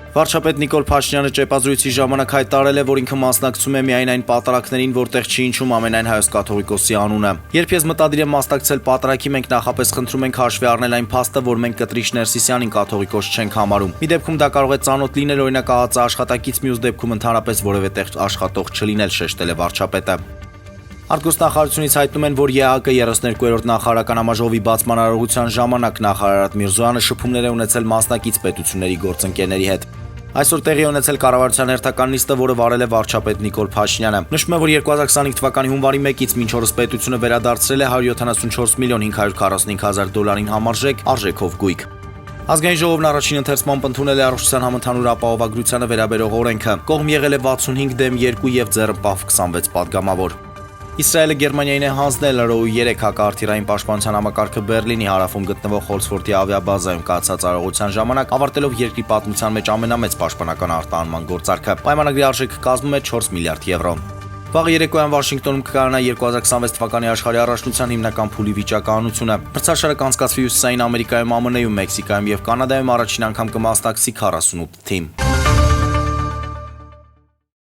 Վարչապետ Նիկոլ Փաշինյանը ճեպազրույցի ժամանակ հայտարարել է, որ ինքը մասնակցում է միայն այն պատարակներին, որտեղ չի հնչում ամենայն հայոց կաթողիկոսի անունը։ Երբ ես մտադիր եմ մասնակցել պատարակի, մենք նախապես խնդրում ենք հաշվի առնել այն փաստը, որ մենք Կտրիչ Ներսիսյանին կաթողիկոս չենք համարում։ Մի դեպքում դա կարող է ծանոթ լինել օրինակ ԱԱԾ աշխատակից, մյուս դեպքում ընդհանրապես որևէ տեղ աշխատող չլինել, շեշտել է վարչապետը։ Արտգործնախարարությունից հայտնում են, որ ԵԱՀԿ 32-րդ նախարարական համաժողովի բացման արարողության ժամանակ նախարար Արարատ Միրզոյանը շփումներ է ունեցել մասնակից պետությունների գործընկերների հետ։ Այսօր տեղի ունեցել կառավարության հերթական նիստը, որը վարել է վարչապետ Նիկոլ Փաշինյանը։ Նշվում է, որ 2025 թվականի հունվարի 1-ից մինչ օրս պետությունը վերադարձրել է 174 միլիոն 545 հազար դոլարին համարժեք արժեքով գույք։ Ազգային ժողովն առաջին ընթերցմամբ ընդունել է առողջության համընդհանուր ապահովագրությանը վերաբերող օրենքը։ Կողմ եղել է 65 դեմ 2 եւ ձեռնպահ 26 պատգամավոր։ Իսրայելը Գերմանիային է հանձնել ՌՈ-3 հակաարթիրային պաշտպանության համակարգը Բերլինի հարավում գտնվող Հոլցֆորտի ավիաբազայում կայացած արարողության ժամանակ, ավարտելով երկրի պատմության մեջ ամենամեծ պաշտպանական արտահանման գործարքը։ Պայմանագրի արժեքը կազմում է 4 միլիարդ եվրո։ Վաղ երեկոյան Վաշինգտոնում կկայանա 2026 թվականի աշխարհի առաջնության հիմնական փուլի վիճակահանությունը։ Մրցաշարը կանցկացվի Հյուսիսային Ամերիկայում, ԱՄՆ-ում, Մեքսիկայում եւ Կանադայում առաջին անգամ կմասնակցի 48 թիմ։